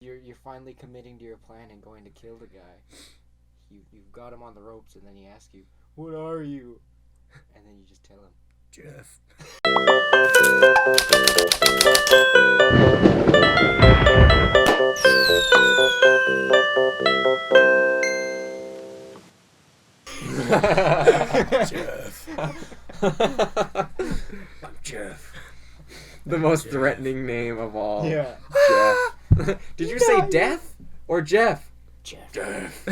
You're finally committing to your plan and going to kill the guy. You've got him on the ropes, and then he asks you, "What are you?" And then you just tell him, Jeff. Jeff. I'm Jeff. The most threatening name of all. Yeah. Jeff. Did you say death or Jeff? Jeff.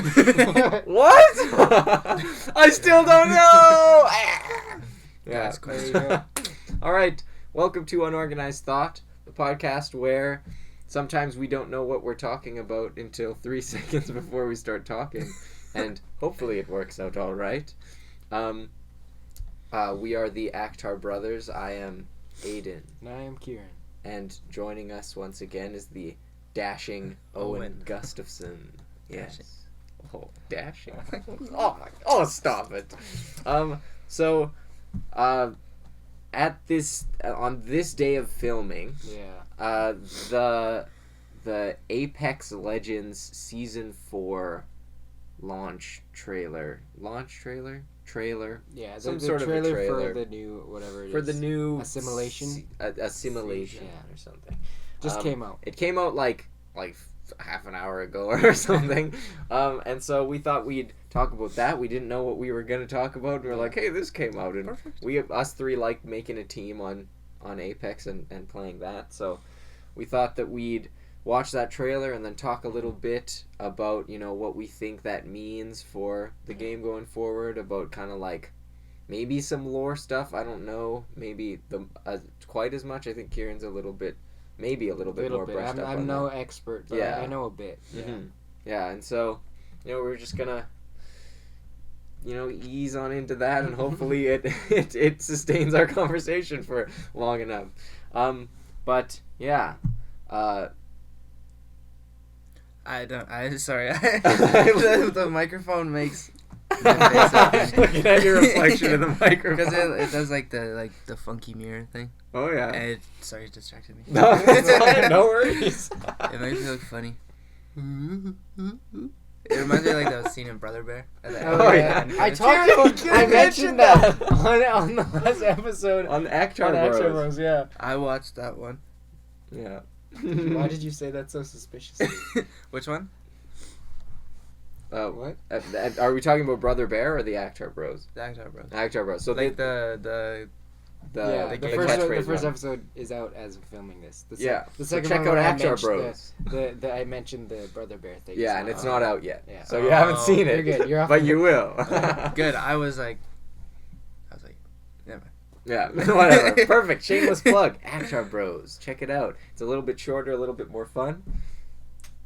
What? I still don't know. Yeah. There you go. All right. Welcome to Unorganized Thought, the podcast where sometimes we don't know what we're talking about until 3 seconds before we start talking, and hopefully it works out all right. We are the Akhtar brothers. I am Aidan. And I am Kieran. And joining us once again is the dashing Owen Gustafson. Yes. Dashing. Oh, dashing. Oh, stop it. At this on this day of filming, Yeah. the Apex Legends Season 4 trailer. Yeah. Some The sort of a trailer trailer. for the new whatever it is. For the new Assimilation? Assimilation Yeah. or something. Just came out. It came out like half an hour ago or something. And so we thought we'd talk about that. We didn't know what we were going to talk about. We were like, hey, this came out. And us three like making a team on Apex and playing that. So we thought that we'd watch that trailer and then talk a little bit about, what we think that means for the game going forward, about kind of like maybe some lore stuff. I don't know. Maybe quite as much. I think Kieran's a little bit more brushed up. I'm no expert, but Yeah. I know a bit. Yeah. Mm-hmm. Yeah, and so, we're just gonna, ease on into that, and hopefully it sustains our conversation for long enough. But yeah, Sorry. The microphone makes looking at your reflection in the microphone because it does like the funky mirror thing. Oh yeah. And it distracted me. No, it's fine, no worries. It makes me look funny. It reminds me of like that scene in Brother Bear. Oh, yeah. I mentioned that on the last episode. On the Akhtar Bros. Yeah. I watched that one. Yeah. Why did you say that so suspiciously? Which one? What? Are we talking about Brother Bear or the Akhtar Bros? The Akhtar Bros. Akhtar Bros. So Like the the first one. episode is out as of filming this. The So second check one out I Akhtar mentioned Bros. I mentioned the Brother Bear thing. Yeah, and it's not out yet. Yeah. So you haven't Oh, seen it. you're good. You're off but the you will. Good. I was like, never mind. Yeah, whatever. Perfect. Shameless plug. Akhtar Bros. Check it out. It's a little bit shorter, a little bit more fun.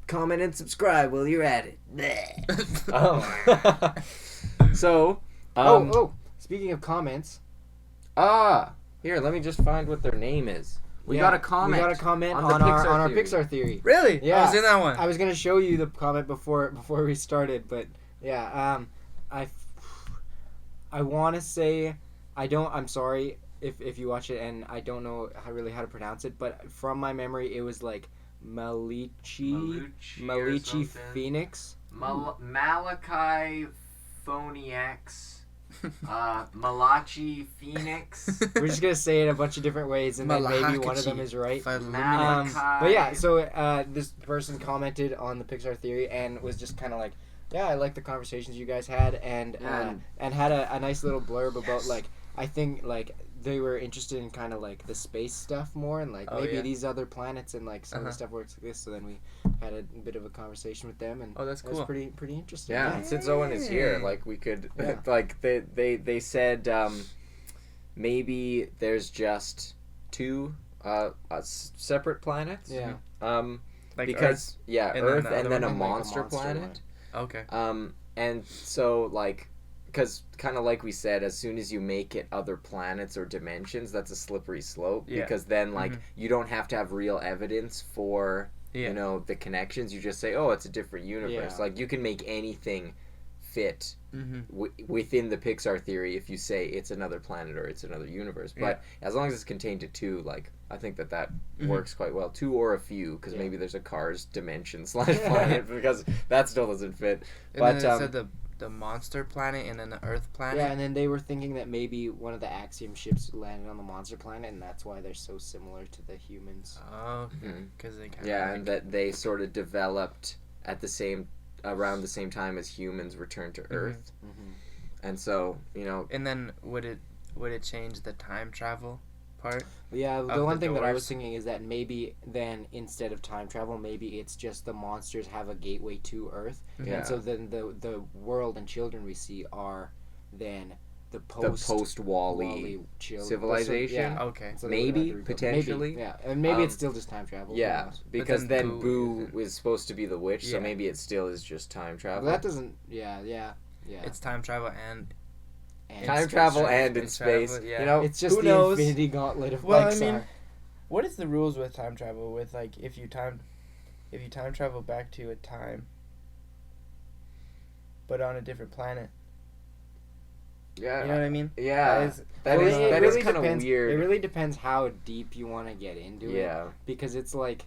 Comment and subscribe while you're at it. So, speaking of comments, here, let me just find what their name is. We got a comment. We got a comment on the on our Pixar Theory. Pixar Theory. Really? Yeah. I was in that one. I was gonna show you the comment before we started, but yeah, I want to say I'm sorry if you watch it and I don't know really how to pronounce it, but from my memory it was like Malichi Phoenix. Malachi Phoniax. Malachi Phoenix. We're just gonna say it a bunch of different ways, and then maybe one of them is right. But yeah, so this person commented on the Pixar Theory and was just kind of like, yeah, I like the conversations you guys had, and had a nice little blurb about like, I think like they were interested in kind of like the space stuff more, and like maybe these other planets and like some of the stuff works like this. So then we had a bit of a conversation with them, and that's cool. It was pretty interesting. Yeah, and since Owen is here, like we could, like they said, maybe there's just two separate planets. Yeah. Like because Earth, Earth and and then a like a monster monster planet. Okay. And so like, because kind of like we said, as soon as you make it other planets or dimensions, that's a slippery slope. Yeah. Because then like you don't have to have real evidence for the connections. You just say, oh, it's a different universe. Yeah. Like you can make anything fit within the Pixar theory if you say it's another planet or it's another universe. But as long as it's contained to 2, like, I think that works quite well. 2 or a few, because maybe there's a Cars dimension / planet, because that still doesn't fit. And but then it said the monster planet and then the Earth planet. Yeah, and then they were thinking that maybe one of the Axiom ships landed on the monster planet, and that's why they're so similar to the humans. Oh, because they kind of and that they sort of developed at around the same time as humans returned to Earth. And so, you know, and then would it change the time travel part? Yeah, the one thing that I was thinking is that maybe then instead of time travel, maybe it's just the monsters have a gateway to Earth, and so then the world and children we see are then the post Wall-E civilization. Yeah, okay. So maybe, potentially. Maybe, and maybe it's still just time travel. Yeah, because then Boo is supposed to be the witch, so maybe it still is just time travel. Well, that doesn't. Yeah. It's time travel and time travel and in space. Yeah. You know, it's just who the knows? Infinity Gauntlet of Well, Pixar. I mean, what is the rules with time travel? With like, if you time travel back to a time, but on a different planet. Yeah, you know what I mean? Yeah, that is kind of weird. It really depends how deep you want to get into it. Yeah, because it's like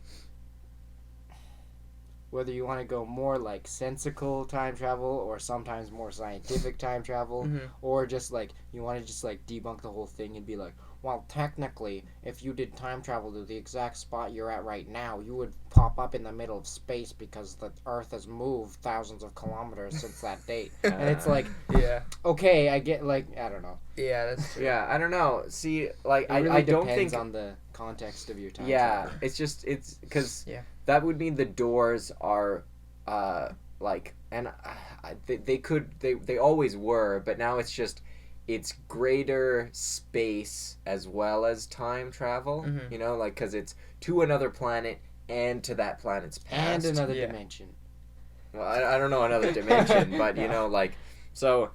whether you want to go more like sensical time travel or sometimes more scientific time travel, or just like you want to just like debunk the whole thing and be like, well, technically, if you did time travel to the exact spot you're at right now, you would pop up in the middle of space because the Earth has moved thousands of kilometers since that date. And it's like, okay, I get, like, I don't know. Yeah, that's true. Yeah, I don't know. See, like, it really I don't depends think on the context of your time. Yeah, it's because that would mean the doors are, like, and they always were, but now it's just. It's greater space as well as time travel, you know, like, because it's to another planet and to that planet's past. And another dimension. Well, I don't know another dimension, but, you know, like, so,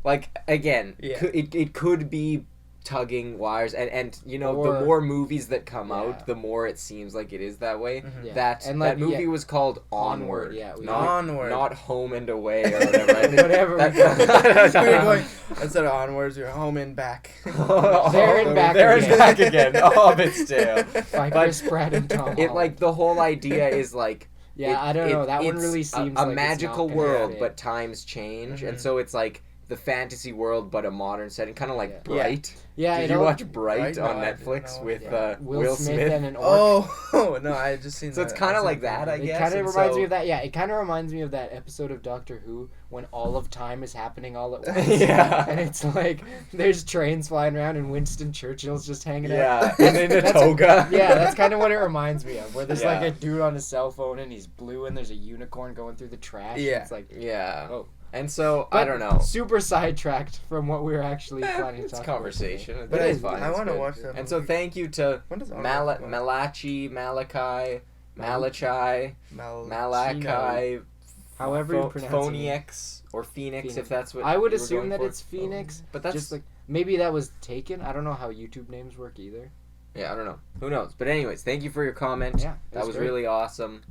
like, again, it could be tugging wires, and you know, the more movies that come out, the more it seems like it is that way. That movie was called Onward, not Home and Away or whatever. Whatever. We're going instead of onwards, you're home and back. There and back again. Hobbit's Tale. By Chris Pratt and Tom It like the whole idea is like. I don't know. That one really seems a like magical world, but times change, and so it's like the fantasy world, but a modern setting, kind of like Bright. Yeah, did you watch Bright on Netflix with Will Smith and an orc? Oh no, I just seen. So it's kind of like that, I guess. It kind of reminds me of that. Yeah, it kind of reminds me of that episode of Doctor Who when all of time is happening all at once. And it's like there's trains flying around and Winston Churchill's just hanging out. And in a toga. That's kind of what it reminds me of. Where there's like a dude on his cell phone and he's blue and there's a unicorn going through the trash. Yeah. It's like oh. And so, I don't know. Super sidetracked from what we were actually planning to talk about. It's conversation. But it's fine. I want to watch that. And so thank you to Malachi, however you pronounce Phoenix or Phoenix, if that's what I would assume that it's Phoenix. But that's just like maybe that was taken. I don't know how YouTube names work either. Yeah, I don't know. Who knows? But anyways, thank you for your comment. Yeah, that was really awesome.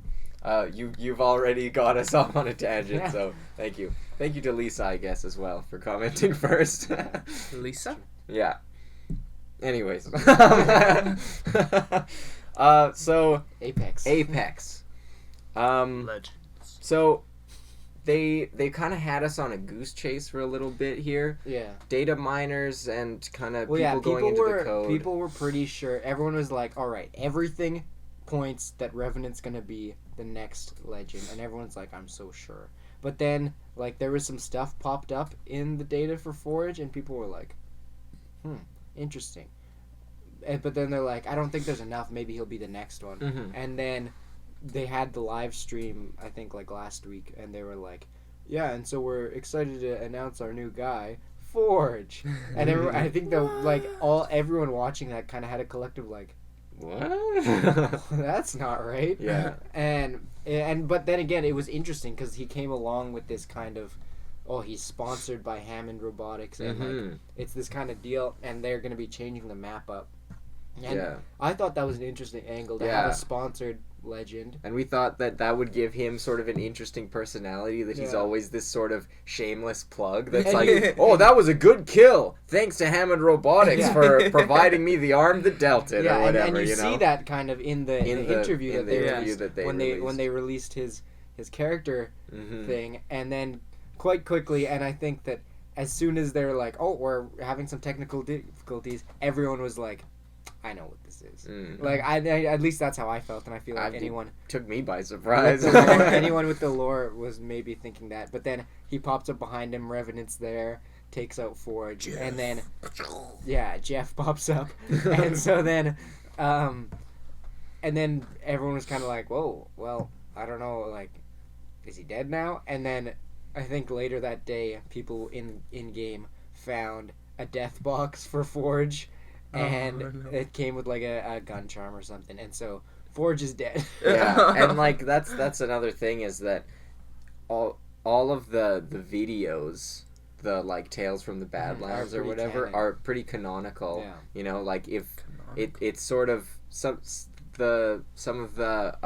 You've already got us off on a tangent, so thank you. Thank you to Lisa, I guess, as well, for commenting first. Lisa? Yeah. Anyways. So Apex. Legends. So they kind of had us on a goose chase for a little bit here. Yeah. Data miners and kind of people going into the code. People were pretty sure. Everyone was like, all right, everything points that Revenant's going to be the next legend. And everyone's like, I'm so sure. But then, like, there was some stuff popped up in the data for Forge, and people were like, interesting. But then they're like, I don't think there's enough. Maybe he'll be the next one. Mm-hmm. And then they had the live stream, I think, like, last week, and they were like, yeah, and so we're excited to announce our new guy, Forge. And I think everyone watching that kind of had a collective, like, what? That's not right. Yeah. But then again, it was interesting because he came along with this kind of, he's sponsored by Hammond Robotics, and like it's this kind of deal, and they're going to be changing the map up. And I thought that was an interesting angle to have a sponsored legend. And we thought that would give him sort of an interesting personality, that he's always this sort of shameless plug that's like, oh, that was a good kill. Thanks to Hammond Robotics for providing me the arm that dealt it, or whatever. And you see that kind of in the interview that they released. when they released his character thing, and then quite quickly, and I think that as soon as they're like, oh, we're having some technical difficulties, everyone was like, I know what this is. Like, I at least that's how I felt, and I feel like anyone... took me by surprise. Anyone with the lore was maybe thinking that. But then he pops up behind him, Revenant's there, takes out Forge, Jeff. And then... Yeah, Jeff pops up. And so then... and then everyone was kind of like, whoa, well, I don't know, like, is he dead now? And then I think later that day, people in-game found a death box for Forge, and it came with like a gun charm or something, and so Forge is dead. Yeah, and like that's another thing, is that all of the videos, the like Tales from the Badlands or whatever, are pretty canonical. Yeah. You know, like if it's sort of some of the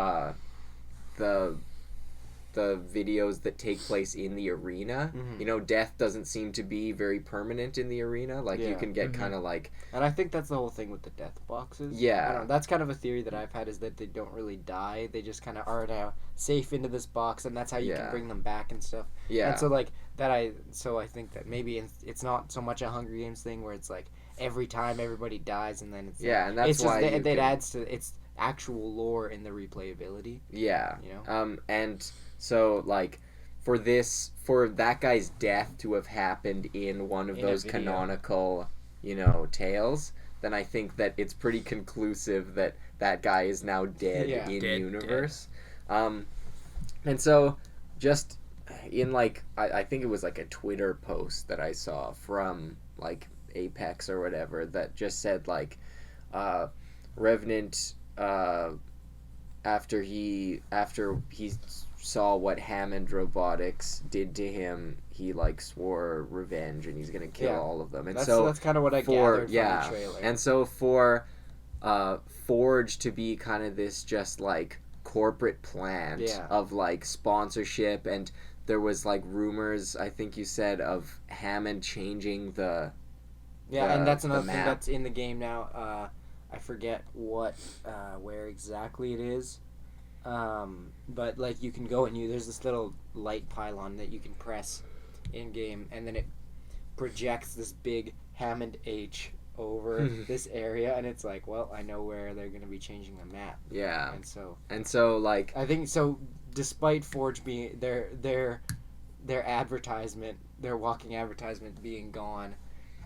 videos that take place in the arena, you know, death doesn't seem to be very permanent in the arena. Like, you can get kind of like... And I think that's the whole thing with the death boxes. Yeah. I don't know, that's kind of a theory that I've had, is that they don't really die. They just kind of are now safe into this box, and that's how you can bring them back and stuff. Yeah. And so, like, I think that maybe it's not so much a Hunger Games thing where it's like every time everybody dies, and then it's... Yeah, like, and that's why... It adds to... It's actual lore in the replayability. Yeah. You know? And... So, like, for that guy's death to have happened in one of those canonical, you know, tales, then I think that it's pretty conclusive that that guy is now dead in universe. And so, just in, like, I think it was, like, a Twitter post that I saw from, like, Apex or whatever that just said, like, Revenant, after he saw what Hammond Robotics did to him, he like swore revenge, and he's gonna kill all of them. And that's kind of what I gathered from the trailer. And so for Forge to be kind of this just like corporate plant of like sponsorship, and there was like rumors, I think you said, of Hammond changing the and that's another thing that's in the game now. I forget where exactly it is. But like you can go and there's this little light pylon that you can press in game, and then it projects this big Hammond H over this area, and it's like, well, I know where they're going to be changing the map. Yeah. And so like I think so. Despite Forge being their advertisement, their walking advertisement being gone,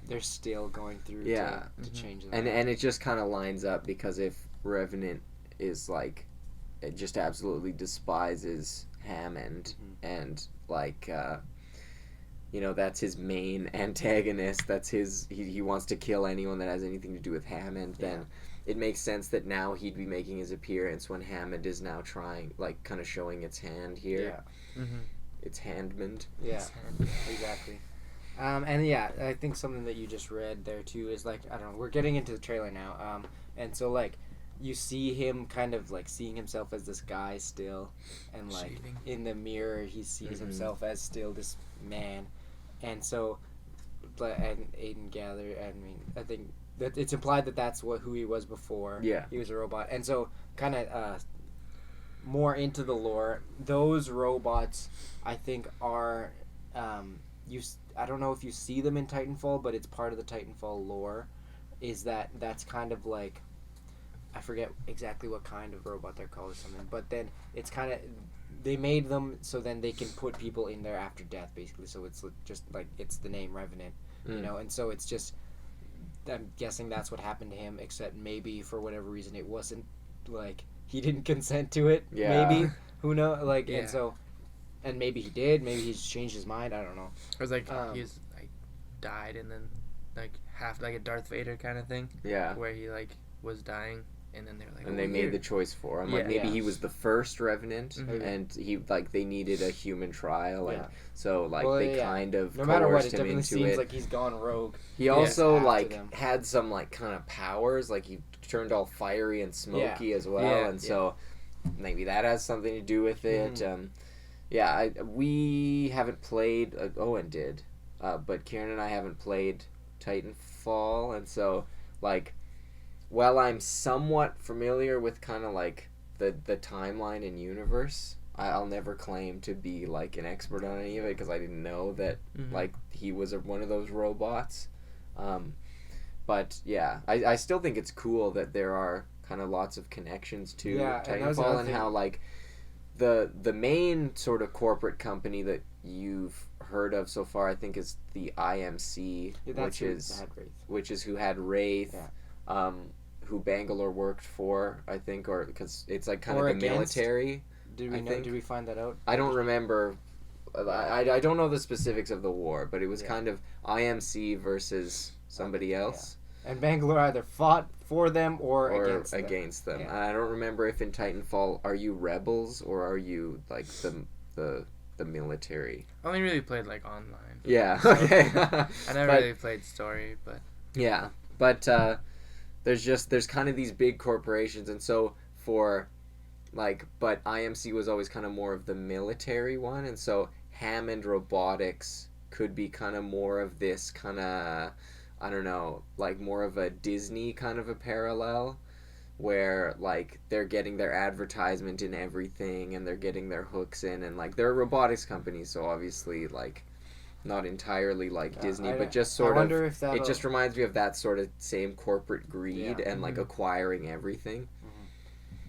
they're still going through to change the map. And it just kind of lines up, because if Revenant is like, it just absolutely despises Hammond, and like you know, that's his main antagonist, that's his he wants to kill anyone that has anything to do with Hammond, then it makes sense that now he'd be making his appearance when Hammond is now trying, like, kind of showing its hand here. It's Handmond. Exactly. And I think something that you just read there too is like, I don't know, we're getting into the trailer now, and so like you see him kind of like seeing himself as this guy still, and like in the mirror he sees himself as still this man, and so, and Aidan gathered. I mean, I think that it's implied that that's who he was before. Yeah, he was a robot, and so kind of more into the lore. Those robots, I think, are I don't know if you see them in Titanfall, but it's part of the Titanfall lore. Is that's kind of like, I forget exactly what kind of robot they're called or something, but then it's kind of, they made them so then they can put people in there after death, basically. So it's just like, it's the name Revenant, you know, and so it's just, I'm guessing that's what happened to him, except maybe for whatever reason it wasn't, like, he didn't consent to it, maybe, who knows, like, and so, and maybe he did, maybe he's changed his mind, I don't know. Or it's like, he's, like, died and then, like, half like a Darth Vader kind of thing. Yeah. Where he, like, was dying. And then they were like, and they made the choice for him. Like, maybe he was the first Revenant, and he, like, they needed a human trial, and so, like, they kind of no matter what, it him definitely into seems like he's gone rogue. He also, like, had some, like, kind of powers, like, he turned all fiery and smoky as well, and so maybe that has something to do with it. Yeah, we haven't played. Owen did, but Kieran and I haven't played Titanfall, and so like, while I'm somewhat familiar with kind of like the timeline and universe, I'll never claim to be like an expert on any of it because I didn't know that like he was one of those robots. But yeah, I still think it's cool that there are kind of lots of connections to Titanfall and how like the main sort of corporate company that you've heard of so far, I think, is the IMC, which is who had Wraith, who Bangalore worked for, I think, or because it's like kind of the military. Did we find that out? I don't remember. I don't know the specifics of the war, but it was kind of IMC versus somebody else. Yeah. And Bangalore either fought for them or against them. Yeah. I don't remember if in Titanfall are you rebels or are you like the military. I only really played like online. Yeah. Okay. I never really played story, but yeah. But there's kind of these big corporations, and so but IMC was always kind of more of the military one, and so Hammond Robotics could be kind of more of this kind of, I don't know, like more of a Disney kind of a parallel, where like they're getting their advertisement in everything and they're getting their hooks in, and like they're a robotics company, so obviously like not entirely like Disney, but just sort of, it just reminds me of that sort of same corporate greed and like acquiring everything.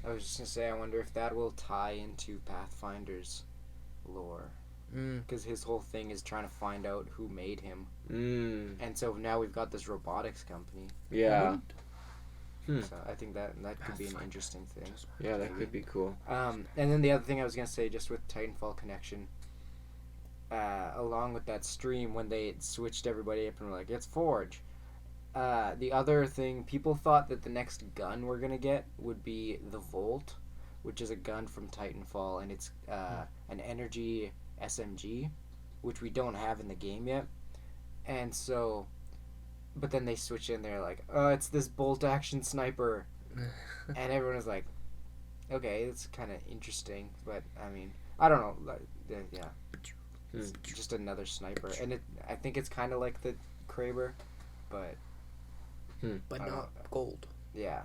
I was just going to say, I wonder if that will tie into Pathfinder's lore. Because his whole thing is trying to find out who made him. And so now we've got this robotics company. Yeah. So I think that could be an interesting thing. Yeah, that could be cool. And then the other thing I was going to say, just with Titanfall connection, along with that stream, when they switched everybody up and were like, it's Forge. The other thing, people thought that the next gun we're going to get would be the Volt, which is a gun from Titanfall, and it's an energy SMG, which we don't have in the game yet. And so, but then they switch in, they're like, oh, it's this bolt action sniper. And everyone was like, okay, it's kind of interesting, but I mean, I don't know, yeah. It's just another sniper. And I think it's kind of like the Kraber, but not gold. Yeah.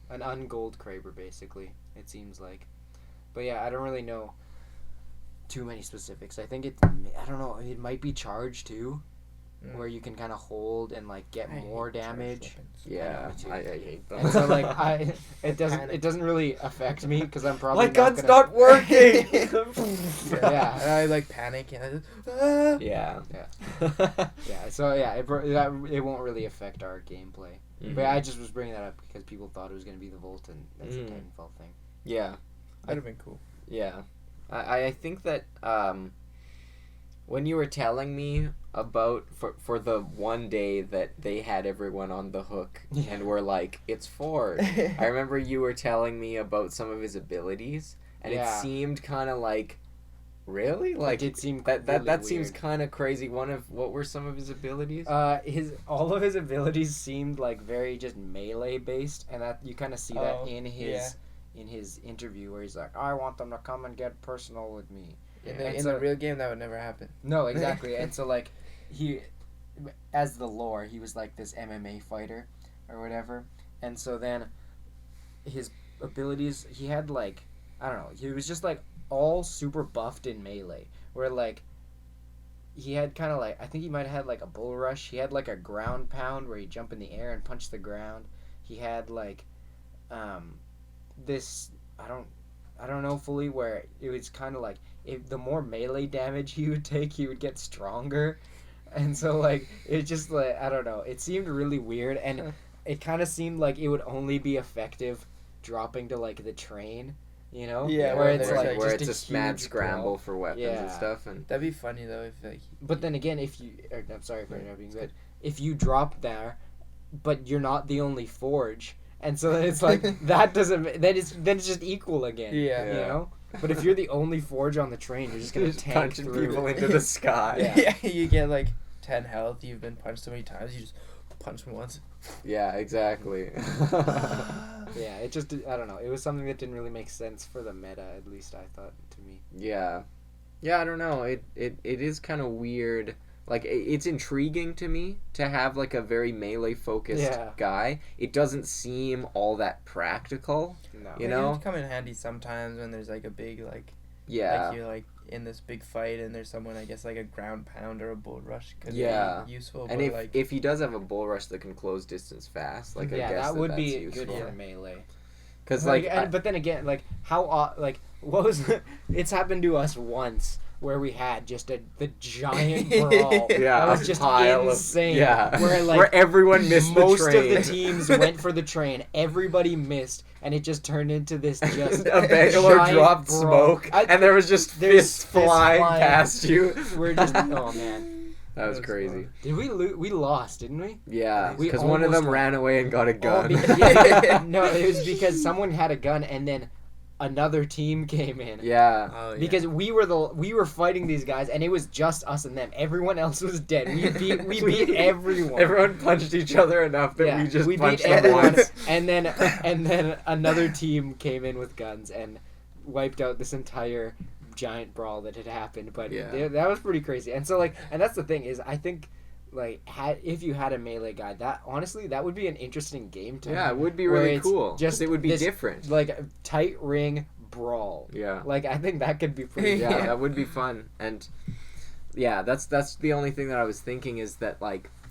An ungold Kraber, basically, it seems like. But yeah, I don't really know too many specifics. I think I don't know, it might be charge too, where you can kind of hold and like get more damage. Yeah, I hate them. And so like it doesn't really affect me because I'm probably my gun's not working. Yeah, and I like panic and yeah. So yeah, it won't really affect our gameplay. But I just was bringing that up because people thought it was going to be the Volt, and that's a Titanfall thing. Yeah, that'd have been cool. Yeah, I think that when you were telling me about for the one day that they had everyone on the hook and were like, it's Ford. I remember you were telling me about some of his abilities, and it seemed kind of like, really? Like, it seemed that seems kind of crazy. What were some of his abilities? All of his abilities seemed like very just melee based, and that you kind of see that in his interview where he's like, I want them to come and get personal with me. In the real game, that would never happen. No, exactly. And so like he, as the lore, he was like this MMA fighter or whatever, and so then his abilities, he had like, I don't know, he was just like all super buffed in melee, where like he had kind of like, I think he might have had like a bull rush. He had like a ground pound where he'd jump in the air and punch the ground. He had like this, I don't know fully, where it was kind of like, the more melee damage he would take, he would get stronger. And so like it just like, I don't know, it seemed really weird, and it kind of seemed like it would only be effective dropping to like the train, you know? Yeah, where it's a mad scramble for weapons and stuff. And that'd be funny though if like. But then again, I'm sorry for interrupting, but if you drop there, but you're not the only Forge, and so then it's like that doesn't. Then it's just equal again. Yeah. You know. But if you're the only Forge on the train, you're just gonna tank punching people into the sky. Yeah, you get like 10 health. You've been punched so many times, you just punch them once. Yeah, exactly. Yeah, it just, I don't know. It was something that didn't really make sense for the meta, at least I thought, to me. Yeah. Yeah, I don't know. It is kind of weird. Like, it's intriguing to me to have, like, a very melee-focused guy. It doesn't seem all that practical, you know? It can come in handy sometimes when there's, like, a big, like... Yeah. Like, you're, like, in this big fight and there's someone, I guess, like, a ground pound or a bull rush could be useful. And but if he does have a bull rush that can close distance fast, like, I guess that would be useful. good for melee. Because, but then again, like, what was... It's happened to us once... where we had just the giant brawl. That was just insane. Where everyone missed the train. Most of the teams went for the train. Everybody missed. And it just turned into this just a Baylor dropped brawl. Smoke. And there was just fists flying past you. We're just, oh man. That was crazy. Did we lost, didn't we? Yeah, because one of them ran away and got a gun. No, it was because someone had a gun and then another team came in. Yeah. Oh, yeah. Because we were fighting these guys and it was just us and them. Everyone else was dead. We beat everyone. Everyone punched each other enough that we punched beat them once. And then another team came in with guns and wiped out this entire giant brawl that had happened. But that was pretty crazy. And so and that's the thing is I think if you had a melee guy, that honestly that would be an interesting game to it would be really cool. Just it would be different, like a tight ring brawl. Yeah, I think that could be pretty. Yeah, that would be fun. And that's the only thing that I was thinking is that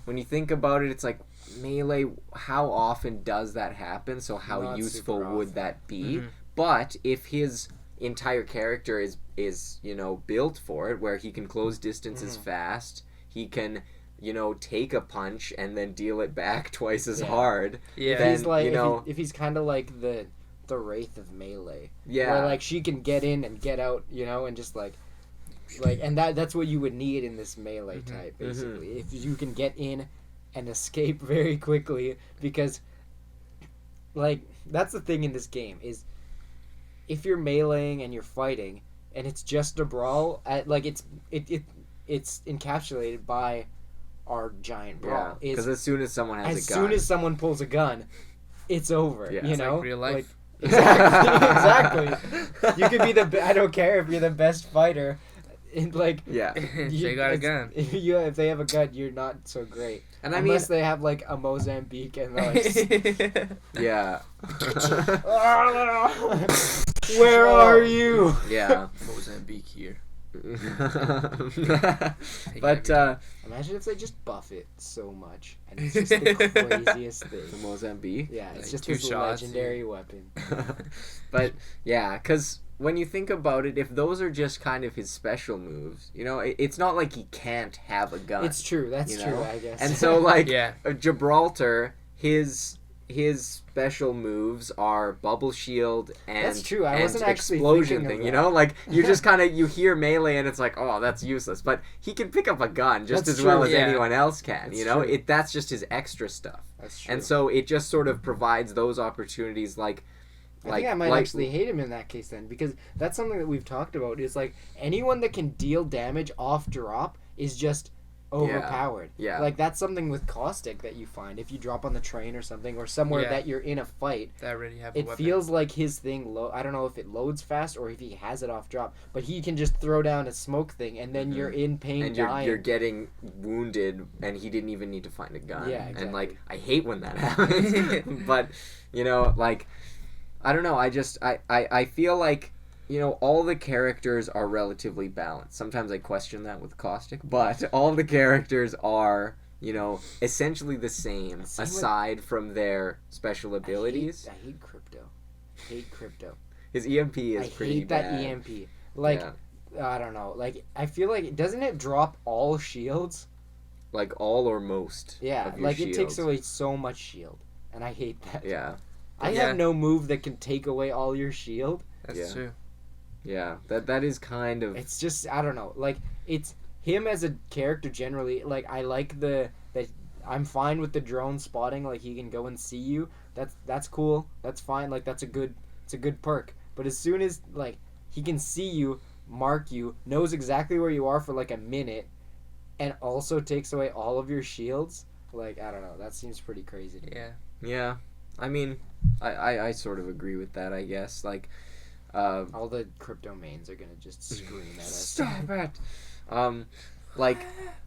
when you think about it, it's like melee. How often does that happen? So how Not useful would that be? Mm-hmm. But if his entire character is built for it, where he can close distances fast, he can take a punch and then deal it back twice as hard. Yeah. Then, he's if he's kind of like the Wraith of melee. Yeah. Where she can get in and get out, and just and that's what you would need in this melee type, basically. If you can get in and escape very quickly, because that's the thing in this game is if you're meleeing and you're fighting and it's just a brawl, it's encapsulated by our giant brawl. Because as soon as someone has a gun. As soon as someone pulls a gun, it's over. Yeah. It's like real life. Exactly. You could be I don't care if you're the best fighter. They got a gun. If they have a gun, you're not so great. And unless they have a Mozambique and yeah. Where are you? Yeah. Mozambique here. But imagine if they just buff it so much and it's just the craziest thing. The Mozambique? Yeah, it's just this legendary weapon. But yeah, because when you think about it, if those are just kind of his special moves, it's not like he can't have a gun. It's true. That's true, I guess. And so Gibraltar, his special moves are bubble shield and that's true. I wasn't actually explosion thing. You just kind of you hear melee and it's like, oh, that's useless. But he can pick up a gun just as well as anyone else can. That's just his extra stuff. That's true. And so it just sort of provides those opportunities. I think I might actually hate him in that case then, because that's something that we've talked about. Is anyone that can deal damage off drop is just overpowered. Yeah. That's something with caustic that you find if you drop on the train or something or somewhere that you're in a fight. That already have it feels like his thing I don't know if it loads fast or if he has it off drop, but he can just throw down a smoke thing and then you're in pain and dying. You're getting wounded and he didn't even need to find a gun. Yeah, exactly. And I hate when that happens. But I don't know, I feel like all the characters are relatively balanced. Sometimes I question that with Caustic, but all the characters are, essentially the same aside from their special abilities. I hate Crypto. His EMP is pretty bad. I hate that EMP. I don't know. I feel like, doesn't it drop all shields? All or most. Yeah, of your it takes away so much shield. And I hate that. Yeah. I have no move that can take away all your shield. That's true. Yeah, that is kind of... It's just, I don't know. It's him as a character generally. I like that I'm fine with the drone spotting. He can go and see you. That's cool. That's fine. It's a good perk. But as soon as, he can see you, mark you, knows exactly where you are for, a minute, and also takes away all of your shields, I don't know. That seems pretty crazy. Yeah. Yeah. I mean, I sort of agree with that, I guess. Like, all the crypto mains are gonna just scream at us. Stop it! Like,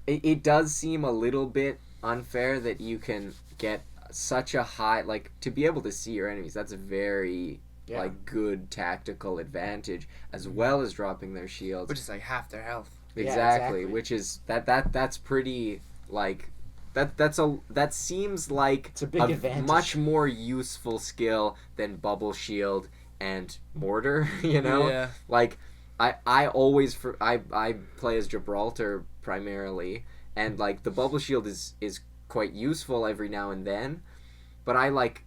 it does seem a little bit unfair that you can get such a high, like, to be able to see your enemies, that's a very, like, good tactical advantage, as well as dropping their shields. Which is, like, half their health. Exactly, which is, that's pretty, like, that seems like it's a big advantage. Much more useful skill than bubble shield and mortar, you know? Yeah. Like, I always, I play as Gibraltar primarily, and, like, the bubble shield is quite useful every now and then, but I, like,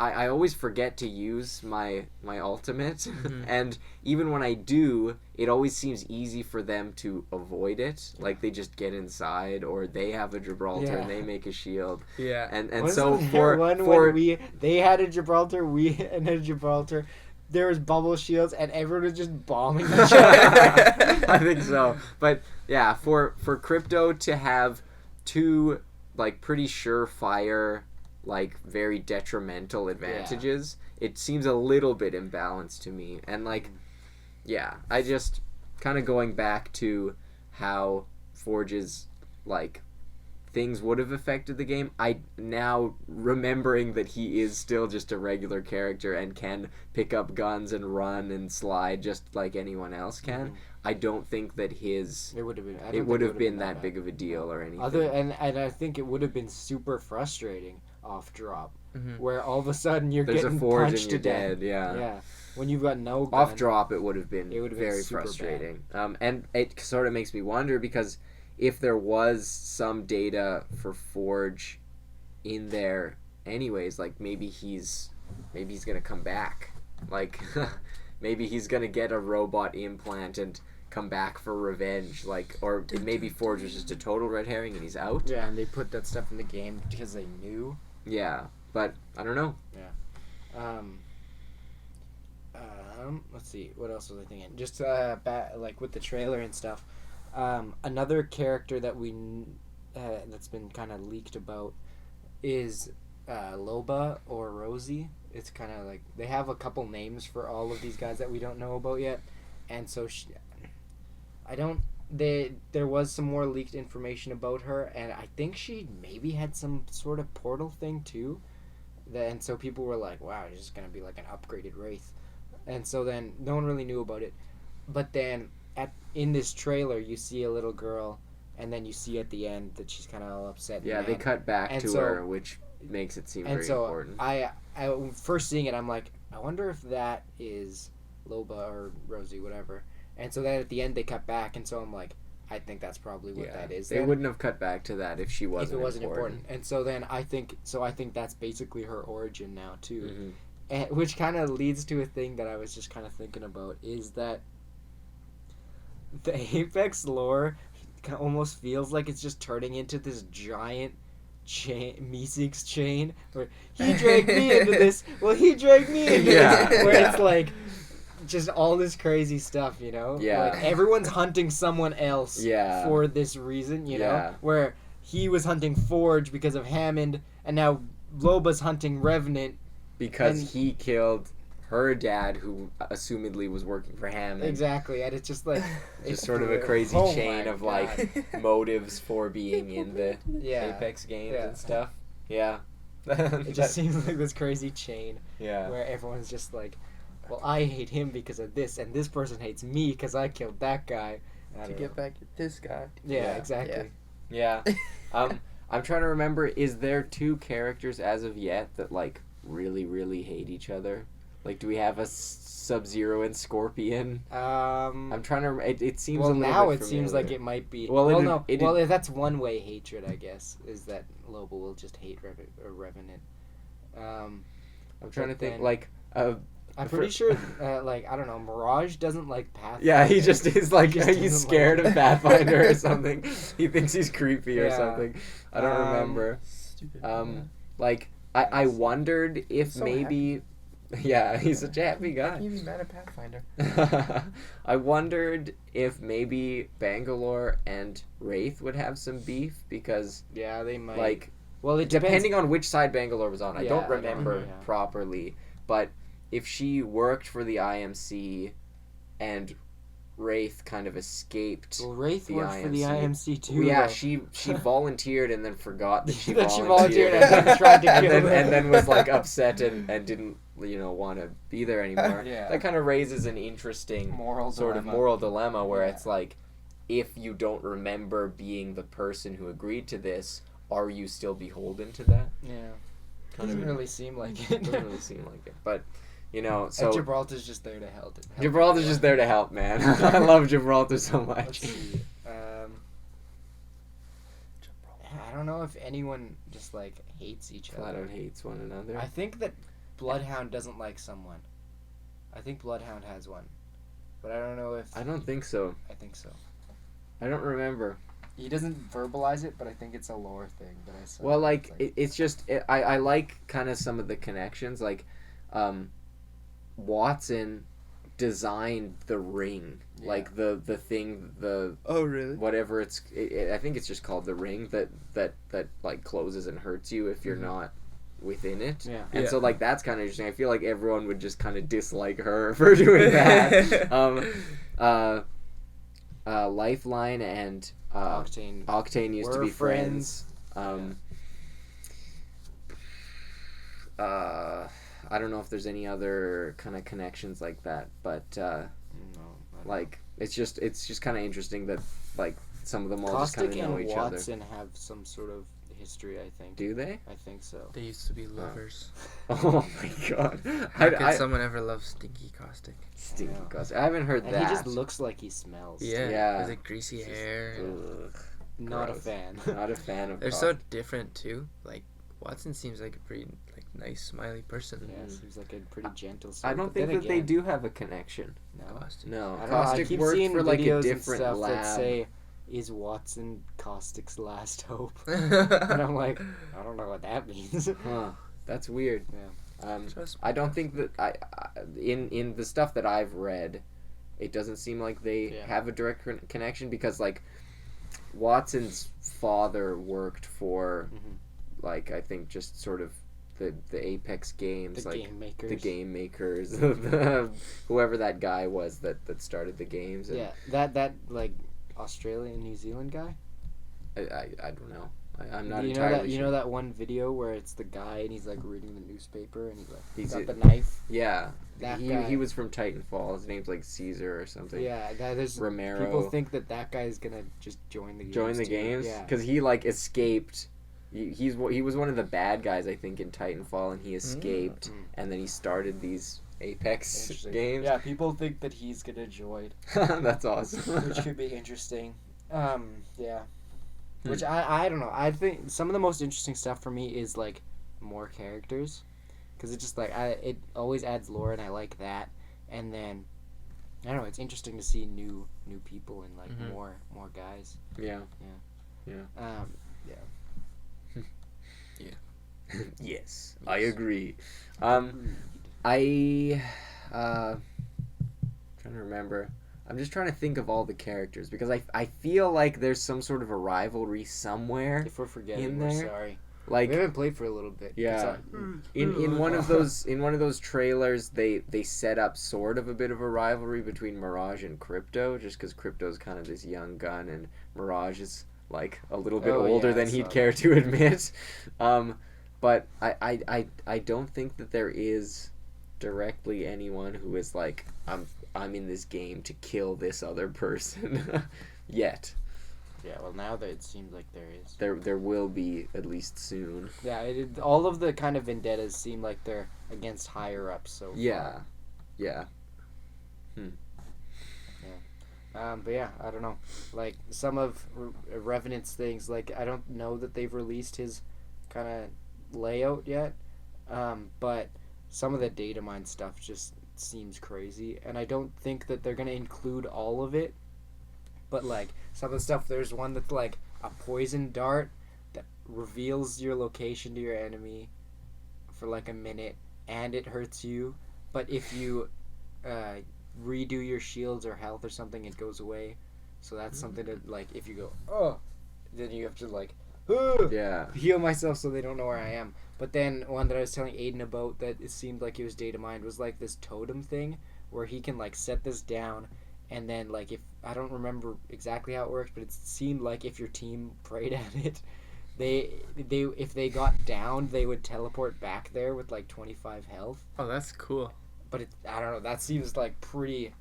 I always forget to use my ultimate, and even when I do, it always seems easy for them to avoid it. Like, they just get inside, or they have a Gibraltar and they make a shield. Yeah. And so for they had a Gibraltar, we had a Gibraltar. There was bubble shields, and everyone was just bombing each other. I think so. But yeah, for crypto to have two, like, pretty surefire, like, very detrimental advantages, it seems a little bit imbalanced to me. And, like, yeah, I just kind of going back to how Forge's, like, things would have affected the game, I now remembering that he is still just a regular character and can pick up guns and run and slide just like anyone else can. I don't think that it would have been that big of a deal or anything. And I think it would have been super frustrating off drop, where all of a sudden you're There's getting a forge punched and you're to death. dead. Yeah. When you've got no gun. Off drop, it would have been very frustrating. And it sort of makes me wonder, because if there was some data for Forge in there anyways, like, maybe he's gonna come back, like, maybe he's gonna get a robot implant and come back for revenge, like, or maybe Forge was just a total red herring and he's out. Yeah, and they put that stuff in the game because they knew. Yeah, but I don't know. Yeah. Let's see, what else was I thinking? Just like with the trailer and stuff. Another character that that's been kind of leaked about is Loba or Rosie. It's kind of like they have a couple names for all of these guys that we don't know about yet, and so there was some more leaked information about her, and I think she maybe had some sort of portal thing too, and so people were like, wow, she's just gonna be like an upgraded Wraith, and so then no one really knew about it, but then in this trailer, you see a little girl, and then you see at the end that she's kind of all upset. Yeah, they cut back to her, which makes it seem very important. I first seeing it, I'm like, I wonder if that is Loba or Rosie, whatever. And so then at the end, they cut back, and so I'm like, I think that's probably what that is. They wouldn't have cut back to that if she wasn't. If it wasn't important. And so then I think that's basically her origin now too, and, which kind of leads to a thing that I was just kind of thinking about, is that the Apex lore almost feels like it's just turning into this giant Meeseeks chain where he dragged me into this, well, he dragged me into this, where it's like just all this crazy stuff, you know? Yeah. Like everyone's hunting someone else for this reason, you know? Where he was hunting Forge because of Hammond, and now Loba's hunting Revenant because he killed her dad, who assumedly was working for Hammond. Exactly, and it's just like just sort of a crazy chain of like motives for being in the Apex games and stuff. Yeah. It just seems like this crazy chain where everyone's just like, well, I hate him because of this, and this person hates me because I killed that guy. To get back at this guy. Yeah, exactly. Yeah. I'm trying to remember, is there two characters as of yet that like really, really hate each other? Like, do we have a Sub-Zero and Scorpion? I'm trying to. It seems. Well, a little now bit it seems like it might be. Well, if that's one-way hatred, I guess, is that Loba will just hate Revenant. I'm trying to think. Like, I'm pretty sure. Like, I don't know. Mirage doesn't like Pathfinder. Yeah, he just is like he's scared of Pathfinder or something. He thinks he's creepy or something. I don't remember. Stupid. Like, I wondered if maybe. Happy. Yeah, he's a happy guy. He'd be mad at Pathfinder. I wondered if maybe Bangalore and Wraith would have some beef because they might. Like, Well, it depending on which side Bangalore was on. I don't remember properly, but if she worked for the IMC and Wraith kind of escaped. Well, Wraith worked for the IMC too. Yeah, she volunteered and then forgot that she that volunteered. And then tried to kill him. And then was like upset and didn't want to be there anymore. That kind of raises an interesting moral dilemma where it's like, if you don't remember being the person who agreed to this, are you still beholden to that? Yeah, doesn't really seem like it. Doesn't really seem like it, but. So and Gibraltar's just there to help. Gibraltar's just there to help, man. I love Gibraltar so much. Let's see. I don't know if anyone just hates each other. Flat out hates one another. I think that Bloodhound doesn't like someone. I think Bloodhound has one, but I don't know if. I don't think so. I think so. I don't remember. He doesn't verbalize it, but I think it's a lore thing that I saw. Well, it's just I like kind of some of the connections, Watson designed the ring, the thing, oh really, whatever I think it's just called the ring that closes and hurts you if you're not within it. And so that's kind of interesting. I feel like everyone would just kind of dislike her for doing that. Lifeline and Octane used to be friends. I don't know if there's any other kind of connections like that, but it's just kind of interesting that some of them all just kind of know each other. Caustic and Watson have some sort of history, I think. Do they? I think so. They used to be lovers. Oh my god! How could someone ever love Stinky Caustic? Stinky Caustic. I haven't heard that. He just looks like he smells. Yeah. With greasy hair. Not a fan. Not a fan of. They're so different too. Watson seems like a pretty nice, smiley person. Yeah, seems like a pretty gentle. I don't think that they do have a connection. No. Caustic worked for a different lab. That say, "Is Watson Caustic's last hope?" And I'm like, I don't know what that means. Huh? That's weird. Yeah. I don't think that in the stuff that I've read, it doesn't seem like they have a direct connection because Watson's father worked for. I think just sort of the Apex games, the game makers. The game makers, whoever that guy was that started the games. And that Australian New Zealand guy. I don't know. I'm not entirely sure. You know that one video where it's the guy and he's reading the newspaper and he's got the knife. Yeah, he was from Titanfall. His name's Caesar or something. Yeah, there's Romero. People think that guy is gonna just join the games. Join the games because he escaped. He was one of the bad guys, I think, in Titanfall, and he escaped, and then he started these Apex games. Yeah, people think that he's gonna join. That's awesome. Which could be interesting. Yeah. Which I don't know. I think some of the most interesting stuff for me is more characters, because it's just it always adds lore, and I like that. And then I don't know. It's interesting to see new people and more guys. Yeah. Yeah. Yes, I agree. I trying to remember. I'm just trying to think of all the characters because I feel like there's some sort of a rivalry somewhere. If we're forgetting, in we're there. sorry. We haven't played for a little bit. Yeah. In one of those trailers, they set up sort of a bit of a rivalry between Mirage and Crypto, just because Crypto's kind of this young gun and Mirage is a little bit older than he'd care to admit. But I don't think that there is directly anyone who is I'm in this game to kill this other person yet. Yeah, well now that it seems like there is. There will be at least soon. Yeah, all of the kind of vendettas seem like they're against higher ups. So yeah. Yeah. But yeah, I don't know. Some of Revenant's things, I don't know that they've released his kind of layout yet. But some of the data mine stuff just seems crazy, and I don't think that they're gonna include all of it. But some of the stuff, there's one that's a poison dart that reveals your location to your enemy for a minute, and it hurts you. But if you redo your shields or health or something, it goes away. So that's something that if you go then you have to heal myself so they don't know where I am. But then one that I was telling Aidan about that it seemed like it was data mined was like this totem thing where he can like set this down, and then like if I don't remember exactly how it works, but it seemed like if your team prayed at it, they if they got down, they would teleport back there with like 25 health. Oh, that's cool. But I don't know. That seems like pretty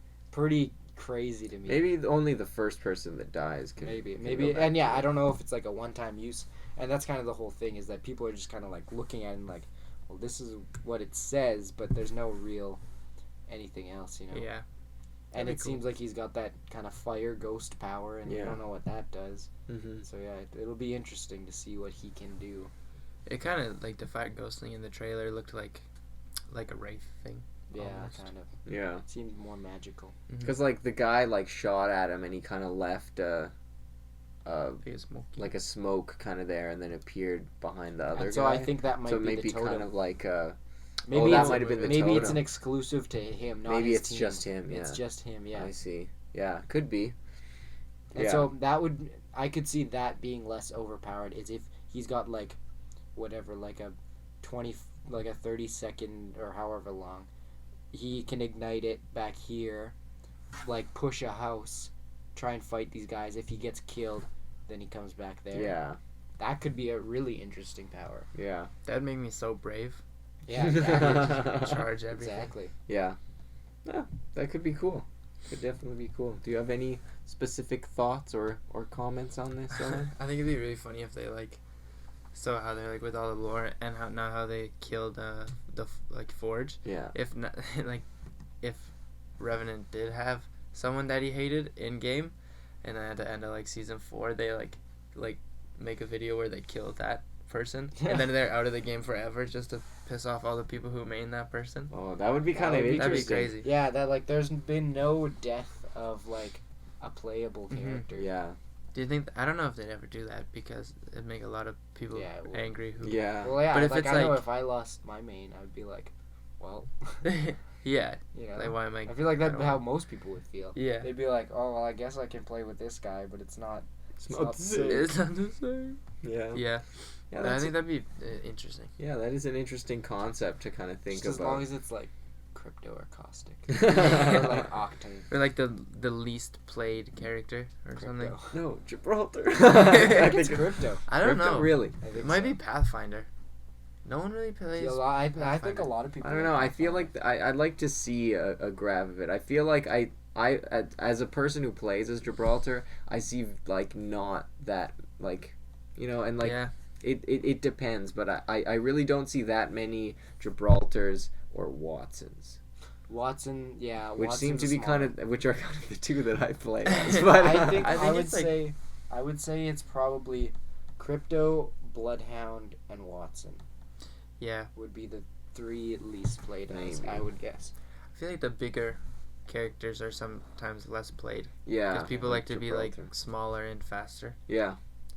crazy to me. Maybe only the first person that dies can. Maybe, and yeah, I don't know if it's like a one-time use, and that's kind of the whole thing is that people are just kind of like looking at it and like, well, this is what it says, but there's no real anything else, you know. Yeah. And it seems like he's got that kind of fire ghost power, and you don't know what that does. Mm-hmm. So yeah, it'll be interesting to see what he can do. It kind of like the fire ghost thing in the trailer looked like a wraith thing. Yeah, almost. Kind of. Yeah. It seemed more magical. Because like the guy like shot at him and he kind of left like a smoke kind of there and then appeared behind the other guy. So I think that might be the totem. Kind of like maybe that might have been the totem. Maybe it's an exclusive to him, not maybe his it's team. just him. Yeah. It's just him. Yeah. I see. Yeah, could be. And so I could see that being less overpowered is if he's got like whatever, like a 30-second or however long. He can ignite it back here, like push a house, try and fight these guys. If he gets killed, then he comes back there. Yeah. That could be a really interesting power. Yeah. That'd make me so brave. Yeah, exactly. Charge everything. Exactly. Yeah. Yeah, that could be cool. Could definitely be cool. Do you have any specific thoughts or comments on this? I think it'd be really funny if they like, so how they're like with all the lore and how they killed the like Forge. Yeah. If not, like, if Revenant did have someone that he hated in game, and then at the end of like season 4, they like make a video where they killed that person, and then they're out of the game forever just to piss off all the people who main that person. Oh, that would be kind of interesting. That'd be crazy. Yeah, that like there's been no death of like a playable character. Yeah. Do you think? I don't know if they'd ever do that because it'd make a lot of people angry. Well, yeah. But if it's I know if I lost my main, I would be like, well. Yeah. You know. Like, why am I feel like that's how most people would feel. Yeah. They'd be like, oh well, I guess I can play with this guy, but it's not. It's not the same. It's not the same. Yeah. Yeah. I think that'd be interesting. Yeah, that is an interesting concept to kind of think about. As long as it's like crypto or caustic. Or like octane. Or like the least played character or something. No, Gibraltar. I think it's crypto. I don't know. Really? It might be Pathfinder. No one really plays. I think a lot of people. I don't know. I feel like I'd like to see a grab of it. I feel like I as a person who plays as Gibraltar, I see like not that like, you know, and like it depends, but I really don't see that many Gibraltars or Watsons. Watson, yeah, which Watson's seem to be which are kind of the two that I play as. But I would say it's probably Crypto, Bloodhound, and Watson. Yeah, would be the 3 least played as, I would guess. I feel like the bigger characters are sometimes less played. Yeah, because people like to be like smaller and faster. Yeah,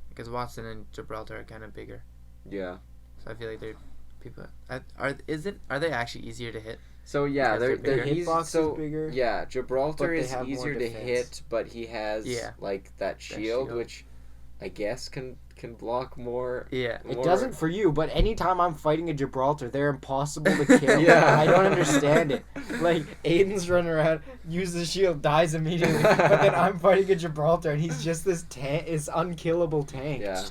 because Watson and Gibraltar are kind of bigger. Yeah, so I feel like are they actually easier to hit? So yeah, their hitbox is bigger. Yeah, Gibraltar is easier to hit, but he has like that shield, which I guess can block more. Yeah, it doesn't for you, but anytime I'm fighting a Gibraltar, they're impossible to kill. Yeah, I don't understand it. Like Aiden's running around, uses the shield, dies immediately, but then I'm fighting a Gibraltar, and he's just this unkillable tank. Yeah.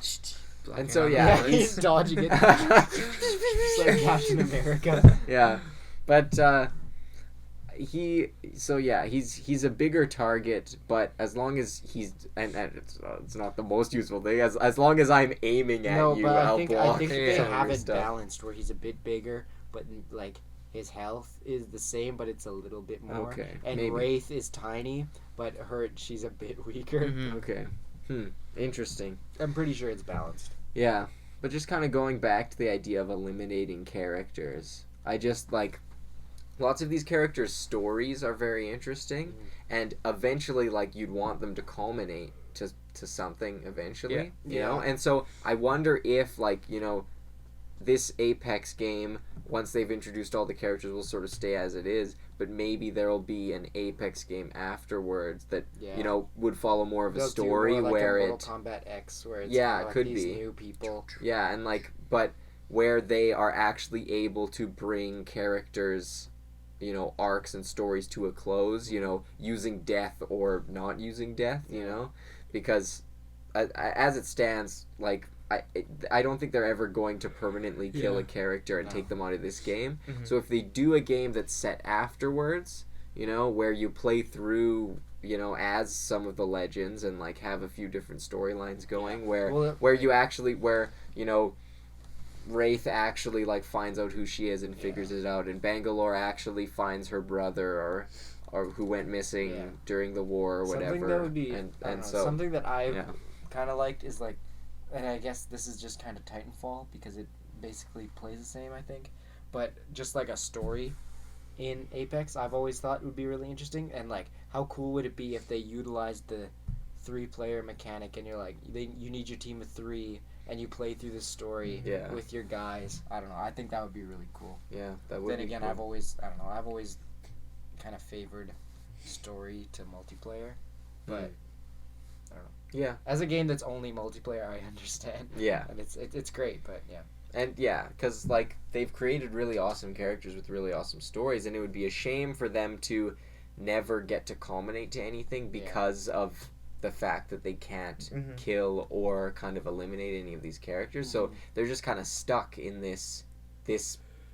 And so he's dodging it. Just like Captain America. Yeah, but he's a bigger target, but as long as he's and it's not the most useful thing. As long as I'm aiming at you, I'll block. I think they have it balanced where he's a bit bigger, but like his health is the same, but it's a little bit more. Okay, and maybe. Wraith is tiny, but she's a bit weaker. Mm-hmm. Okay. Interesting. I'm pretty sure it's balanced. Yeah, but just kind of going back to the idea of eliminating characters, I just like lots of these characters' stories are very interesting, and eventually, like, you'd want them to culminate to something eventually, you know? And so I wonder if, like, you know, this Apex game, once they've introduced all the characters, will sort of stay as it is, but maybe there will be an Apex game afterwards that Yeah. you know would follow more of a They'll story do more like where a it Mortal Kombat X, where it's Yeah, kinda it like could these be. new people. Yeah, and like, but where they are actually able to bring characters, you know, arcs and stories to a close, you know, using death or not using death, you know, because as it stands, like, I don't think they're ever going to permanently kill a character and take them out of this game. Mm-hmm. So if they do a game that's set afterwards, you know, where you play through, you know, as some of the legends and like have a few different storylines going, where you actually, where, you know, Wraith actually like finds out who she is and figures it out, and Bangalore actually finds her brother or who went missing during the war or whatever. Something that would be so something that I kind of liked is like, and I guess this is just kind of Titanfall because it basically plays the same, I think, but just like a story in Apex, I've always thought would be really interesting. And like, how cool would it be if they utilized the 3-player mechanic and you're like, you need your team of 3 and you play through the story with your guys. I don't know. I think that would be really cool. Yeah, that would. Then again, cool. I've always kind of favored story to multiplayer, but I don't know. Yeah. As a game that's only multiplayer, I understand. Yeah. And it's great, but yeah. And yeah, because like they've created really awesome characters with really awesome stories, and it would be a shame for them to never get to culminate to anything because of the fact that they can't kill or kind of eliminate any of these characters. So they're just kind of stuck in this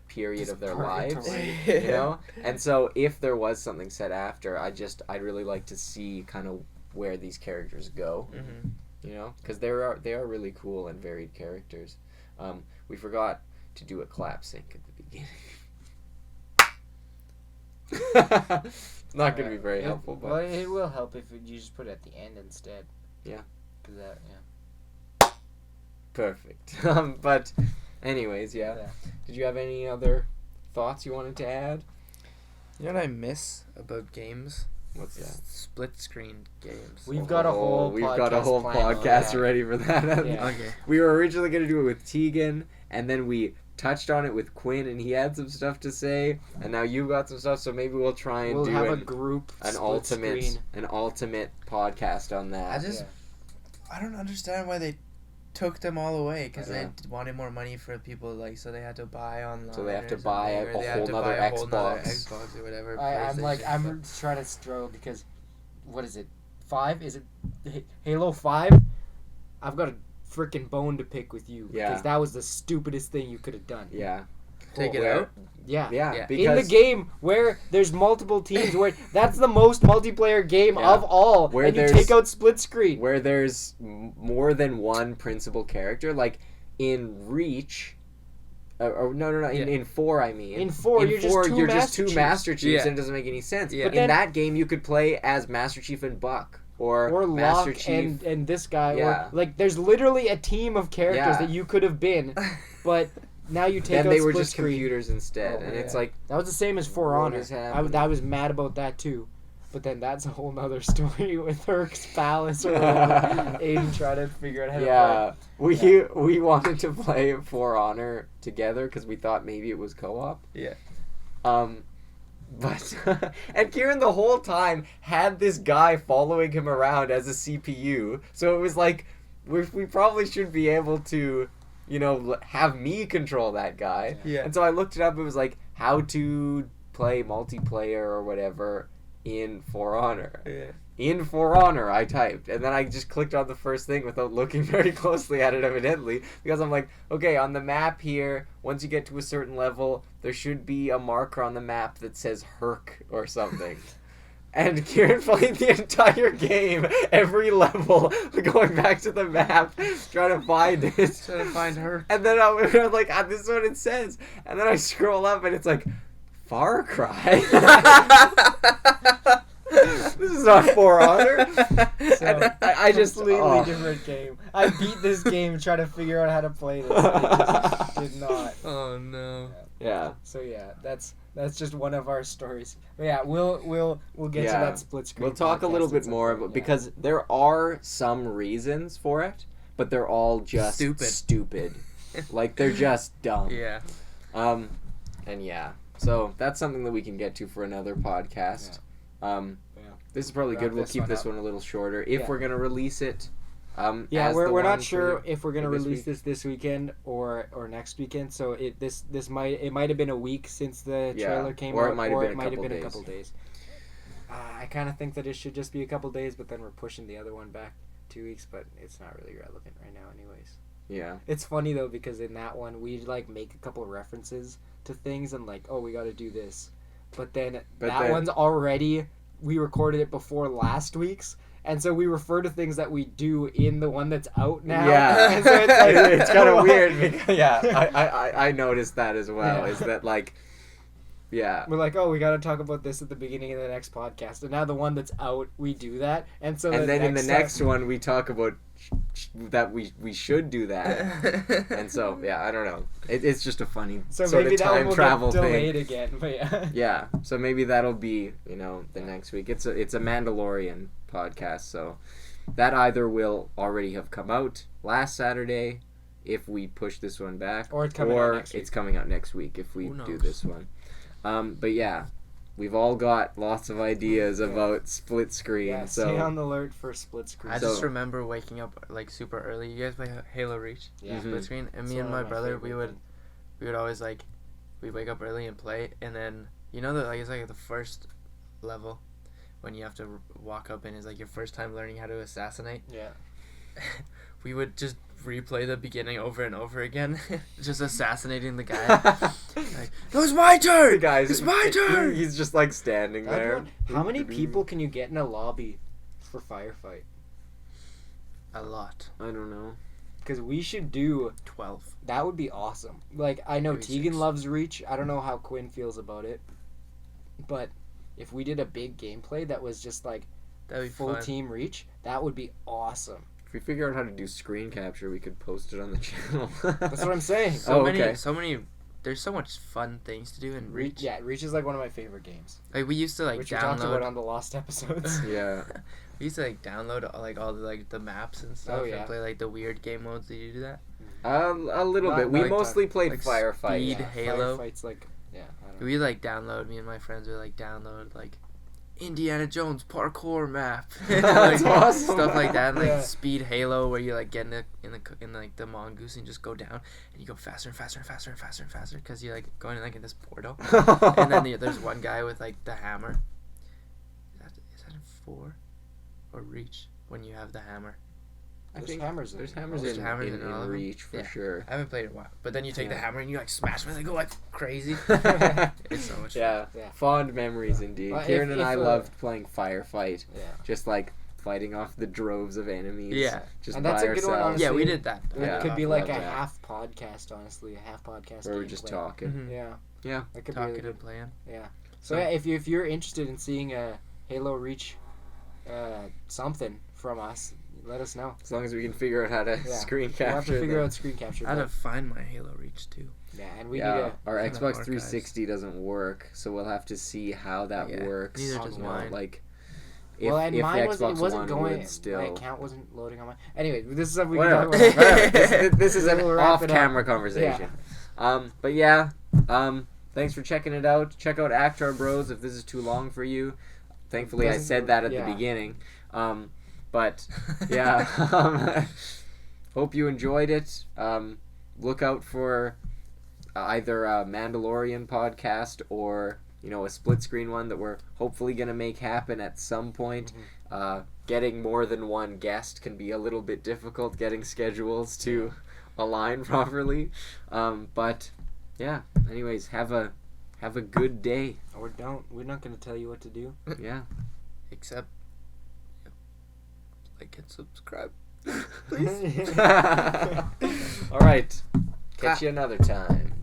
period of their lives, you know. And so if there was something set after, I'd really like to see kind of where these characters go, you know, because they are really cool and varied characters. We forgot to do a clap sync at the beginning. It's not going to be very helpful, but well, it will help if you just put it at the end instead. Yeah. Cause that, perfect. But anyways, yeah. Did you have any other thoughts you wanted to add? You know what I miss about games? What's that? Split screen games. We've got a whole podcast ready for that. Yeah. Okay. We were originally going to do it with Tegan, and then we touched on it with Quinn, and he had some stuff to say, and now you've got some stuff, so maybe we'll try and have a group an ultimate podcast on that. I don't understand why they took them all away, because they wanted more money for people, like, so they had to buy online. So they have to buy a whole nother Xbox or whatever. I'm trying to struggle because, what is it? 5? Is it Halo 5?Ve got a freaking bone to pick with you because that was the stupidest thing you could have done. Yeah. Take it out? Yeah. Because in the game where there's multiple teams, where that's the most multiplayer game of all, where and you take out split screen. Where there's more than one principal character, like in Reach. In 4, I mean. In 4, you're just two Master Chiefs, and it doesn't make any sense. Yeah. But in that game, you could play as Master Chief and Buck. Or Master Locke Chief and this guy. Or, like, there's literally a team of characters that you could have been, but now you take out split screen. Then they were just computers instead, and it's like... That was the same as For Honor. I was mad about that, too. But then that's a whole nother story with Herc's Palace or whatever. Aiden trying to figure out how to play. We wanted to play For Honor together because we thought maybe it was co-op. Yeah. But and Kieran the whole time had this guy following him around as a CPU, so it was like we probably should be able to, you know, have me control that guy. Yeah. And so I looked it up. It was like how to play multiplayer or whatever in For Honor. Yeah. In For Honor, I typed, and then I just clicked on the first thing without looking very closely at it, evidently, because I'm like, okay, on the map here, once you get to a certain level, there should be a marker on the map that says Herc or something. And Kieran played the entire game, every level, going back to the map, trying to find it. Trying to find her. And then I was like, this is what it says. And then I scroll up, and it's like, Far Cry? This is not For Honor. So, I just completely different game. I beat this game trying to figure out how to play this. I just did not. Oh no. Yeah. So that's just one of our stories. But yeah, we'll get to that split screen. We'll talk a little bit more because there are some reasons for it, but they're all just stupid. Like they're just dumb. Yeah. And yeah. So that's something that we can get to for another podcast. This is probably good. We'll keep this one a little shorter if we're gonna release it. We're not sure if we're gonna release this weekend or next weekend. So it might have been a week since the trailer came out, or it might have been a couple days. I kind of think that it should just be a couple days, but then we're pushing the other one back 2 weeks. But it's not really relevant right now, anyways. Yeah. It's funny though because in that one we like make a couple references to things and like, oh, we got to do this, but then one's already. We recorded it before last week's, and so we refer to things that we do in the one that's out now. Yeah, and so it's like, it's kind of weird. Because, I noticed that as well. Is that like, we're like, oh, we got to talk about this at the beginning of the next podcast, and now the one that's out, we do that, and so then in the next one we talk about that we should do that, and so I don't know. It's just a funny sort of time travel thing. Delayed again, but so maybe that'll be the next week. It's a Mandalorian podcast, so that either will already have come out last Saturday if we push this one back, or it's coming out next week if we do this one. But we've all got lots of ideas about split screen. Yeah, so stay on the alert for split screen. I just remember waking up like super early. You guys play Halo Reach? Yeah. Split screen. And me and my brother, we would always like, we'd wake up early and play. And then, that like it's like the first level when you have to walk up and it's like your first time learning how to assassinate. Yeah. We would just replay the beginning over and over again, just assassinating the guy. Like, it was my turn, guys. It's my turn. He's just like standing there. How many people can you get in a lobby for firefight? A lot. I don't know. Because we should do 12. That would be awesome. Like I know Maybe Tegan 6. loves Reach. I don't know how Quinn feels about it, but if we did a big gameplay that was just like full team Reach, that would be awesome. If we figure out how to do screen capture, we could post it on the channel. That's what I'm saying. So many. There's so much fun things to do in Reach. Yeah, Reach is like one of my favorite games. Like we used to which we talked about on the Lost episodes. Yeah. We used to like download like all the maps and stuff and play like the weird game modes. Did you do that? A little bit. We mostly played like Firefight. Speed, Halo. Firefights like I don't know. We like download. Me and my friends would like download like Indiana Jones parkour map. That's awesome. Stuff like that. And, like Speed Halo, where you like get in like the mongoose and just go down and you go faster and faster and faster and faster and faster because you're like going like in this portal. And then there's one guy with like the hammer. Is that in 4 or Reach when you have the hammer? There's hammers in Reach for sure. I haven't played it in a while, but then you take the hammer and you like smash and they go like crazy. It's so much fun. Yeah. Fond memories indeed. Kieran and I loved playing Firefight. Yeah. Just like fighting off the droves of enemies. Yeah. Just and by that's a good ourselves. one, honestly. Yeah, we did that. It could be like a half podcast, honestly, a half podcast. Where we're just talking. Mm-hmm. Yeah. That could talking be really and playing. Yeah. So if you're interested in seeing a Halo Reach, something from us, let us know. As long as we can figure out how to screen capture. We'll have to figure out screen capture. I had to find my Halo Reach too. Yeah, and we need to. Our Xbox 360 doesn't work, so we'll have to see how that works. Neither does mine. Like, if mine Xbox wasn't One going. still... My account wasn't loading on mine. Anyway, this is something we can talk about. This is an off-camera conversation. Yeah. Thanks for checking it out. Check out Actar Bros if this is too long for you. Thankfully, I said that at the beginning. But hope you enjoyed it. Look out for either a Mandalorian podcast or a split screen one that we're hopefully gonna make happen at some point. Getting more than one guest can be a little bit difficult. Getting schedules to align properly. But anyways, have a good day. Or don't. We're not gonna tell you what to do. Yeah. Except like and subscribe. Please. All right. Catch you another time.